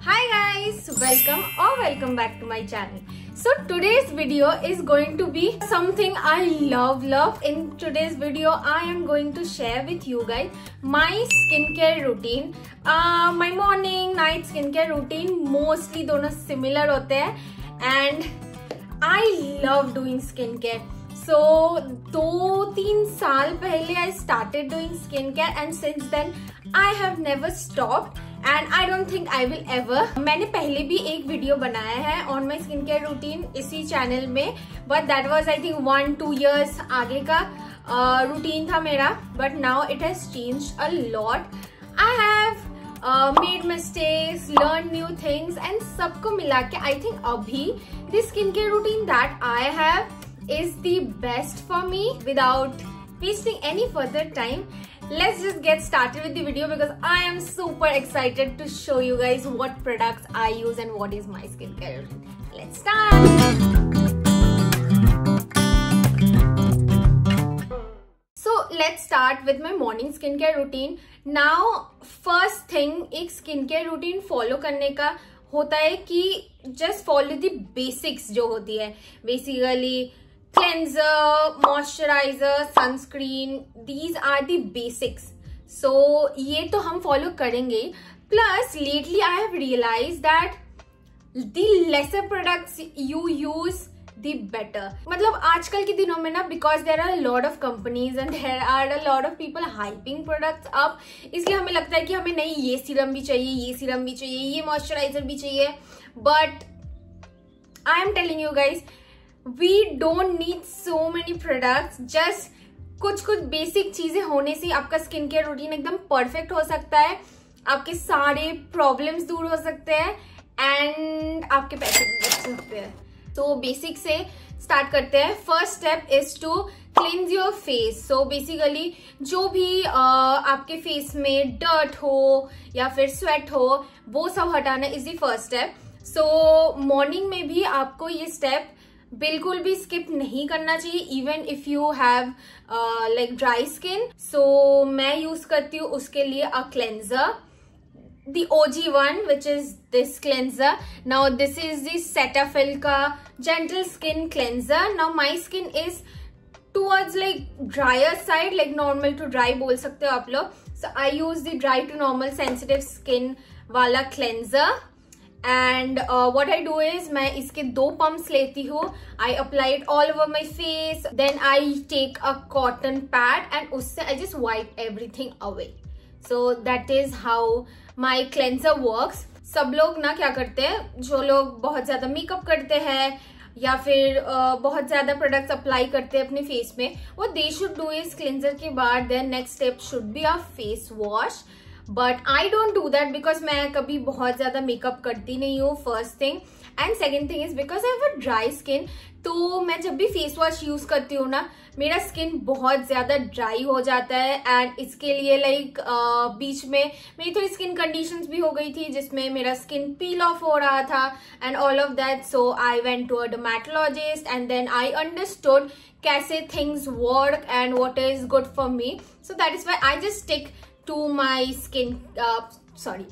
Hi guys, welcome back to my channel. So today's video is going to be something I love. In today's video, I am going to share with you guys my skincare routine. My morning, night skincare routine mostly दोनों similar होते हैं and I love doing skincare. So 2-3 साल पहले I started doing skincare and since then I have never stopped. And I don't think I will ever. मैंने पहले भी एक video बनाया है on my skincare routine इसी चैनल में, but that was I think 1-2 years आगे का routine था मेरा. But now it has changed a lot. I have made mistakes, learned new things, and सबको मिला के I think अभी the skincare routine that I have is the best for me. Without wasting any further time, let's just get started with the video because I am super excited to show you guys what products I use and what is my skincare routine. Let's start. So let's start with my morning skincare routine. Now first thing, एक skincare routine follow करने का होता है कि just follow the basics जो होती है. Basically cleanser, moisturizer, sunscreen, these are the basics. So ये तो हम follow करेंगे. Plus lately I have realized that the lesser products you use, the better. मतलब आजकल के दिनों में ना, because there are a lot of companies and there are a lot of people hyping products up, इसलिए हमें लगता है कि हमें नहीं ये सीरम भी चाहिए, ये सीरम भी चाहिए, ये मॉइस्चराइजर भी चाहिए. But I am telling you guys, we don't need so many products. Just कुछ बेसिक चीजें होने से आपका स्किन केयर रूटीन एकदम परफेक्ट हो सकता है, आपके सारे प्रॉब्लम्स दूर हो सकते हैं एंड आपके पैसे भी बच सकते हैं. तो बेसिक से स्टार्ट करते हैं. First step is to cleanse your face. So basically जो भी आपके फेस में डर्ट हो या फिर स्वेट हो, वो सब हटाना is the first step. So morning में भी आपको ये स्टेप बिल्कुल भी स्किप नहीं करना चाहिए, even if you have like dry skin. So मैं यूज करती हूँ उसके लिए a cleanser, the OG one, which is this cleanser. Now this is the Cetaphil का gentle skin cleanser. Now my skin is towards like drier side, like normal to dry बोल सकते हो आप लोग. So I use the dry to normal sensitive skin वाला cleanser. And what I do is मैं इसके 2 pumps लेती हूँ. I apply it all over my face. Then I take a cotton pad and उससे I just wipe everything away. So that is how my cleanser works. सब लोग ना क्या करते हैं, जो लोग बहुत ज्यादा मेकअप करते हैं या फिर बहुत ज्यादा प्रोडक्ट्स अप्लाई करते हैं अपने फेस में, वो दे शुड डू इस क्लेंजर के बाद their next step should be a face wash. But I don't do that because मैं कभी बहुत ज्यादा मेकअप करती नहीं हूँ, first thing. And second thing is because I have a dry skin. तो मैं जब भी फेस वॉश यूज करती हूँ ना, मेरा स्किन बहुत ज्यादा ड्राई हो जाता है. एंड इसके लिए लाइक बीच में मेरी थोड़ी स्किन कंडीशंस भी हो गई थी जिसमें मेरा स्किन पील ऑफ हो रहा था and all of that. So I went to a dermatologist and then I understood कैसे things work and what is good for me. So that is why I just stick to my skin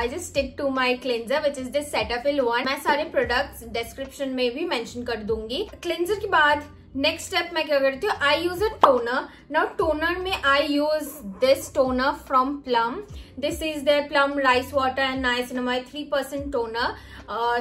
I just stick to my cleanser which is this Cetaphil one. मैं सारे products description में भी mention कर दूंगी. cleanser के बाद next step मैं क्या करती हूँ, I use a toner. Now toner में I use this toner from Plum. This is their Plum rice water and niacinamide 3% toner.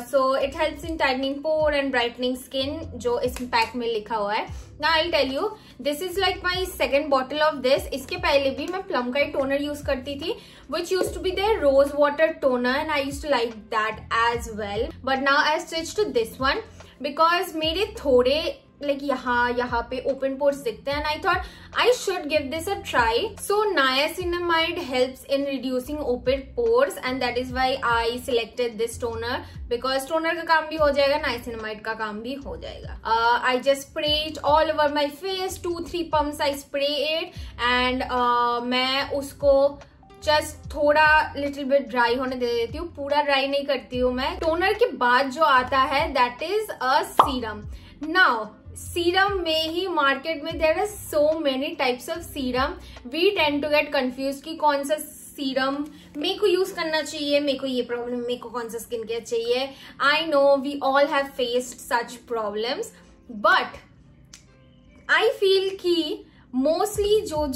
So it helps in tightening pore and brightening skin, जो इस pack में लिखा हुआ है. Now I'll tell you, this is like my second bottle of this. इसके पहले भी मैं Plum का ही toner यूज करती थी, which used to be their rose water toner and I used to like that as well. But now I switched to this one because मेरे थोड़े like यहाँ पे open pores दिखते हैं and I thought I should give this a try. So niacinamide helps in reducing open pores and that is why I selected this toner because toner का काम भी हो जाएगा, niacinamide का काम भी हो जाएगा. I just spray it all over my face, 2-3 pumps I spray it and मैं उसको जस्ट थोड़ा लिटिल बिट ड्राई होने दे देती हूँ, पूरा ड्राई नहीं करती हूँ मैं. टोनर के बाद जो आता है that is a serum. Now serum में ही मार्केट में there are so many types of serum. We tend to get confuse कि कौन सा सीरम मेरे को यूज करना चाहिए, मेरे को ये प्रॉब्लम, मेरे को कौन सा स्किन केयर चाहिए. I know we all have faced such problems, but I feel कि मोस्टली जो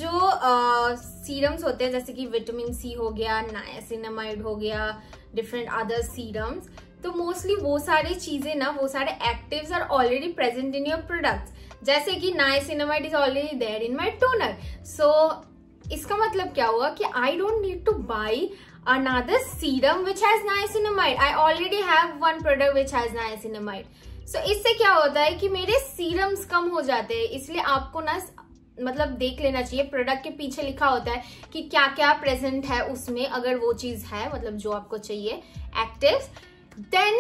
सीरम्स होते हैं जैसे कि विटामिन सी हो गया, नायासिनामाइड हो गया, डिफरेंट अदर सीरम्स, तो मोस्टली वो सारी चीजें ना, वो सारे actives are already present in your products. जैसे कि niacinamide is already there in my toner. So इसका मतलब क्या हुआ कि I don't need to buy another serum which has niacinamide. I already have one product which has niacinamide. So इससे क्या होता है कि मेरे सीरम्स कम हो जाते हैं. इसलिए आपको ना मतलब देख लेना चाहिए, प्रोडक्ट के पीछे लिखा होता है कि क्या क्या प्रेजेंट है उसमें. अगर वो चीज है मतलब जो आपको चाहिए actives, then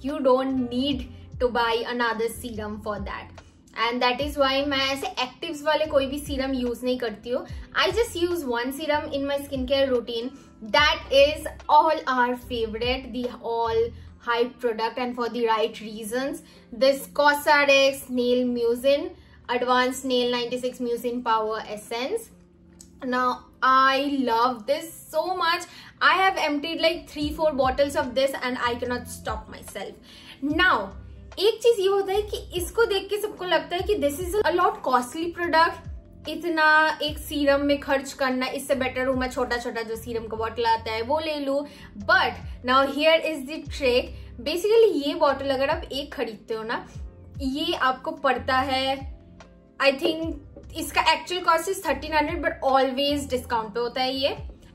you don't need to buy another serum for that. And that is why मैं ऐसे एक्टिव्स वाले कोई भी सीरम यूज नहीं करती हूँ. I just use one serum in my skincare routine. That is all our favorite, the all hype product, and for the right reasons. This Cosrx Nail Mucin Advanced Nail 96 Mucin Power Essence. Now I love this so much. I have emptied like 3-4 bottles of this and I cannot stop myself. Now एक चीज ये होता है कि इसको देख के सबको लगता है कि this is a lot costly product, इतना एक सीरम में खर्च करना, इससे बेटर हूं मैं छोटा छोटा जो सीरम का बॉटल आता है वो ले लूं. But now here is the trick. Basically ये बॉटल अगर आप एक खरीदते हो ना, ये आपको पड़ता है, आई थिंक इसका actual cost is 1300, but always discount पे होता है ये.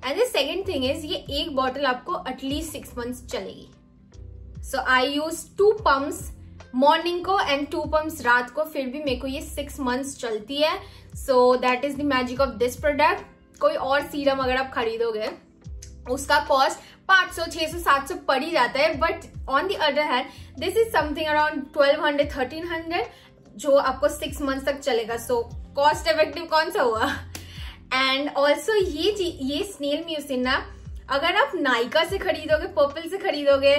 And the second thing is ये एक बॉटल आपको एटलीस्ट 6 months चलेगी. सो आई यूज 2 pumps मॉर्निंग को एंड 2 pumps रात को, फिर भी मेरे को ये 6 months चलती है. सो that is the magic of this product. कोई और सीरम अगर आप खरीदोगे उसका कॉस्ट 500, 600, 700 पड़ ही जाता है, but on the other hand this is something around 1200, 1300 जो आपको 6 months तक चलेगा. सो कॉस्ट इफेक्टिव कौन सा हुआ. एंड ऑल्सो ये स्नेल म्यूसिन ना, अगर आप नाइका से खरीदोगे, पर्पल से खरीदोगे,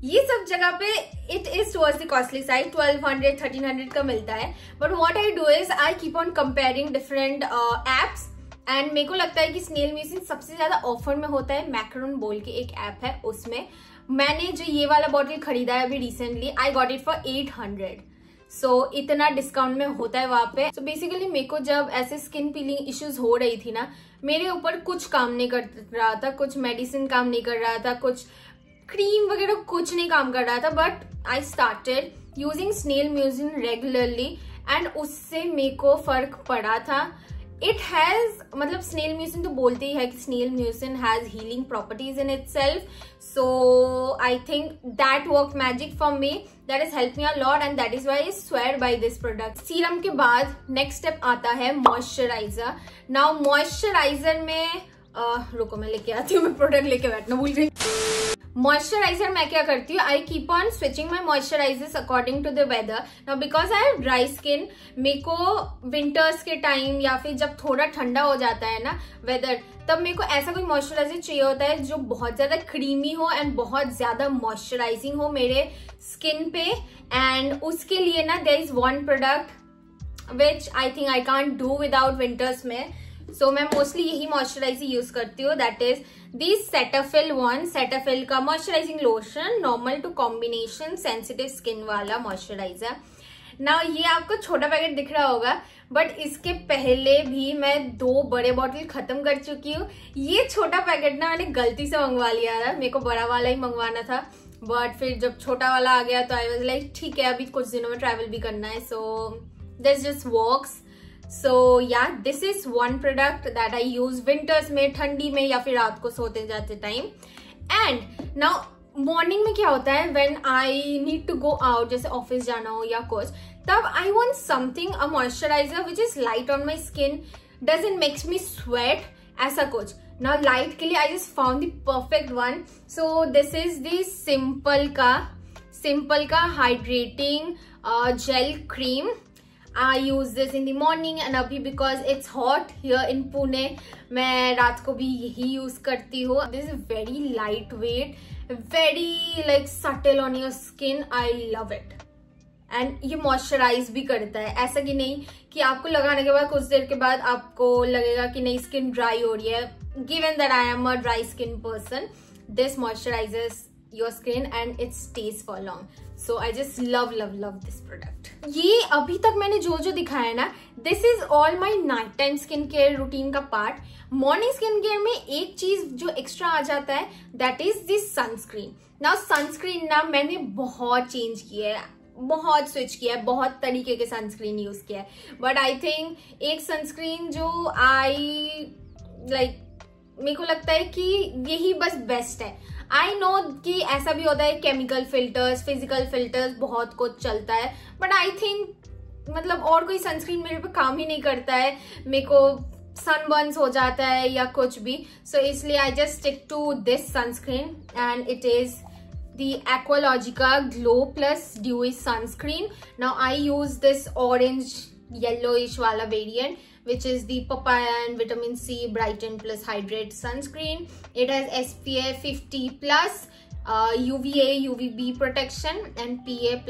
ये सब जगह पे it is towards the costly side. 1200, 1300 का मिलता है. But what I do is I keep on comparing different apps, and मेरे को लगता है कि स्नेल म्यूसिन सबसे ज्यादा ऑफर में होता है. मैक्रोन बोल के एक ऐप है, उसमें मैंने जो ये वाला बॉटल खरीदा है अभी recently, I got it for 800. सो इतना डिस्काउंट में होता है वहां पे. सो बेसिकली मेरे को जब ऐसे स्किन पीलिंग इश्यूज हो रही थी ना, मेरे ऊपर कुछ काम नहीं कर रहा था, कुछ मेडिसिन काम नहीं कर रहा था, कुछ क्रीम वगैरह कुछ नहीं काम कर रहा था, but I started using snail mucin regularly and उससे मेरे को फर्क पड़ा था. इट हैज मतलब स्नेल म्यूसिन तो बोलते ही है कि snail mucin has healing properties in itself. So I think that work magic for me, that is help me a lot, and that is why I swear by this product. Serum के बाद next step आता है moisturiser. Now moisturiser में रुको मैं लेके आती हूँ, मैं प्रोडक्ट लेके बैठना भूल गई. मॉइस्चराइजर मैं क्या करती हूँ, I keep on switching my moisturisers according to the weather. Now because I have dry skin, मेरे को विंटर्स के टाइम या फिर जब थोड़ा ठंडा हो जाता है ना वेदर, तब मेरे को ऐसा कोई मॉइस्चराइजर चाहिए होता है जो बहुत ज्यादा क्रीमी हो एंड बहुत ज्यादा मॉइस्चराइजिंग हो मेरे स्किन पे. एंड उसके लिए ना there is one product which I think I can't do without winters में. सो मैं मोस्टली यही मॉइस्चराइजर यूज करती हूँ, that is this Cetaphil one. Cetaphil का moisturising lotion, normal to combination sensitive skin वाला मॉइस्चराइजर. ना ये आपको छोटा पैकेट दिख रहा होगा, बट इसके पहले भी मैं 2 बड़े बॉटल खत्म कर चुकी हूँ. ये छोटा पैकेट ना मैंने गलती से मंगवा लिया था, मेरे को बड़ा वाला ही मंगवाना था, बट फिर जब छोटा वाला आ गया तो आई वाज लाइक ठीक है, अभी कुछ दिनों में ट्रैवल भी करना है, so this just works. So yeah, this is one product that I use winters में, ठंडी में या फिर रात को सोते जाते टाइम. And now morning में क्या होता है, when I need to go out, जैसे ऑफिस जाना हो या कुछ, तब I want something, a moisturizer which is light on my skin, doesn't makes me sweat, ऐसा कुछ. Now light के लिए I just found the perfect one. So this is the Simple का hydrating gel cream. I use this in the morning and अभी because it's hot here in Pune, मैं रात को भी यही यूज करती हूँ. This is very lightweight, very like subtle on your skin. I love it. And ये moisturise भी करता है, ऐसा कि नहीं कि आपको लगाने के बाद कुछ देर के बाद आपको लगेगा कि नहीं स्किन ड्राई हो रही है. given that I am a dry skin person, this moisturizes your skin and it stays for long. So I just love this product. ये अभी तक मैंने जो जो दिखाया ना, this is all my night time skin care routine का part. Morning skin care में एक चीज जो एक्स्ट्रा आ जाता है, that is this sunscreen. Now sunscreen ना मैंने बहुत चेंज किया है, बहुत स्विच किया है, बहुत तरीके के सनस्क्रीन यूज किया है, बट आई थिंक एक सनस्क्रीन जो मेरे को लगता है कि यही बस बेस्ट है. आई नो कि ऐसा भी होता है, केमिकल फिल्टर्स, फिजिकल फिल्टर्स बहुत कुछ चलता है, बट आई थिंक मतलब और कोई सनस्क्रीन मेरे पे काम ही नहीं करता है. मेरे को सनबर्न्स हो जाता है या कुछ भी, सो इसलिए I just stick to this sunscreen and it is the Aqualogica Glow Plus Dewy Sunscreen. Now I use this orange yellowish wala variant, which is the papaya and vitamin C brighten plus hydrate sunscreen. It has SPF 50 plus, UVA UVB protection and PA++++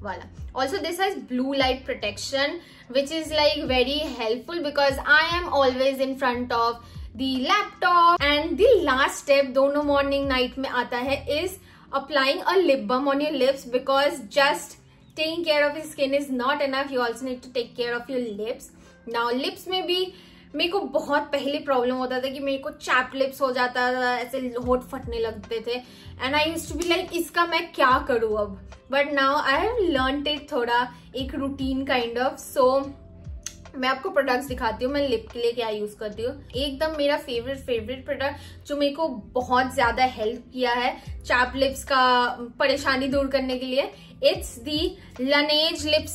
wala. Also this has blue light protection, which is like very helpful because I am always in front of the laptop. And the last step दोनों morning night में आता है is applying a lip balm on your lips, because just taking care of your skin is not enough, you also need to take care of your lips. Now lips में भी मेरे को बहुत पहले problem होता था कि मेरे को चैप लिप्स हो जाता था, ऐसे होठ फटने लगते थे, and I used to be like इसका मैं क्या करूँ अब. But now I have learned it, थोड़ा एक रूटीन काइंड ऑफ. सो मैं आपको प्रोडक्ट्स दिखाती हूँ मैं लिप के लिए क्या यूज करती हूँ. एकदम मेरा फेवरेट प्रोडक्ट जो मेरे को बहुत ज्यादा हेल्प किया है चैप लिप्स का परेशानी दूर करने के लिए, it's the Laneige lip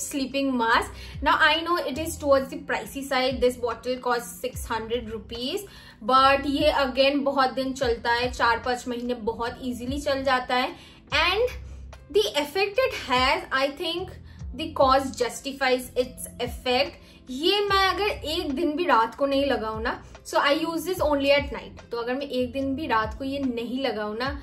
sleeping mask. Now I know it is towards the pricey side. This bottle costs 600 rupees, but ये again बहुत दिन चलता है, 4-5 महीने बहुत easily चल जाता है, and the effect it has, I think the cost justifies its effect. ये मैं अगर एक दिन भी रात को नहीं लगाऊ ना, so I use this only at night. तो अगर मैं एक दिन भी रात को ये नहीं लगाऊ ना,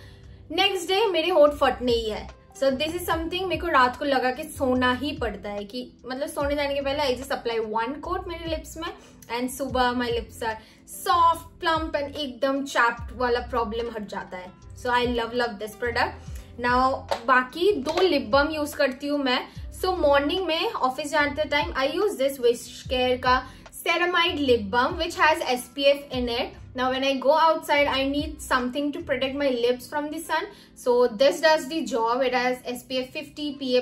नेक्स्ट डे मेरे होठ फटने ही है. सो दिस इज समथिंग मेरे को रात को लगा के सोना ही पड़ता है, कि मतलब सोने जाने के पहले आई जस्ट अप्लाई 1 कोट मेरे लिप्स में, एंड सुबह my lips are soft plump and एकदम चैप्ड वाला प्रॉब्लम हट जाता है. So I love this product. Now बाकी 2 लिप बाम यूज करती हूँ मैं. सो मॉर्निंग में ऑफिस जाते time I use this Wish Care का ceramide lip balm which has SPF in it. Now when I go outside I need something to protect my lips from the sun, so this does the job. It has SPF 50, PA+++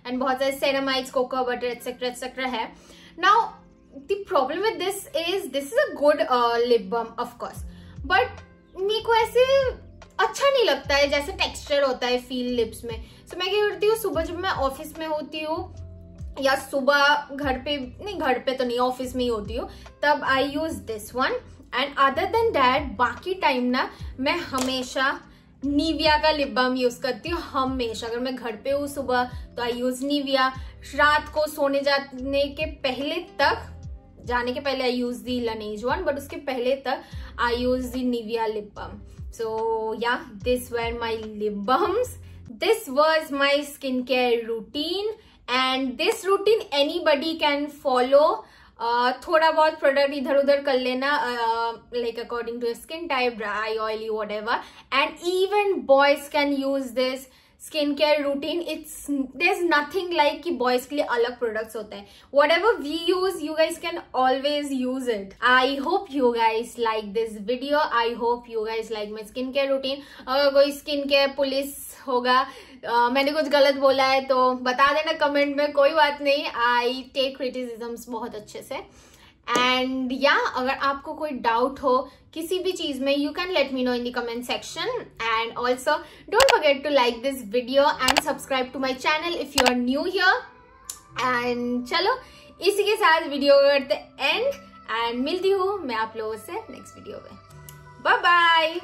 and बहुत सारे ceramides, cocoa butter etc है. Now the problem with this is a good lip balm of course, but मेरे को ऐसे अच्छा नहीं लगता है जैसे टेक्सचर होता है फील लिप्स में. So मैं क्या करती हूँ, सुबह जब मैं ऑफिस में होती हूँ या सुबह घर पे तो नहीं ऑफिस में ही होती हूँ, तब I use this one. And other than that बाकी टाइम ना मैं हमेशा निविया का लिप बाम यूज करती हूँ. हमेशा अगर मैं घर पे हूँ सुबह तो आई यूज निविया. रात को सोने जाने के पहले I use the Laneige one, but उसके पहले तक I use the Nivea lip balm. So या this were my lip balms. This was my skin care routine, and this routine anybody can follow. थोड़ा बहुत प्रोडक्ट इधर उधर कर लेना, like according to your skin type, dry, oily, whatever, and even boys can use this skin care routine. there's nothing like कि boys के लिए अलग products होते हैं. whatever we use, you guys can always use it. I hope you guys like this video. I hope you guys like my skin care routine. अगर कोई skin care police होगा, मैंने कुछ गलत बोला है तो बता देना कमेंट में, कोई बात नहीं. आई टेक क्रिटिसिज्म्स बहुत अच्छे से. एंड या अगर आपको कोई डाउट हो किसी भी चीज में, you can let me know in the comment section. And also don't forget to like this video and subscribe to my channel if you are new here. And चलो इसी के साथ वीडियो करते एंड मिलती हूँ मैं आप लोगों से नेक्स्ट वीडियो में. Bye bye.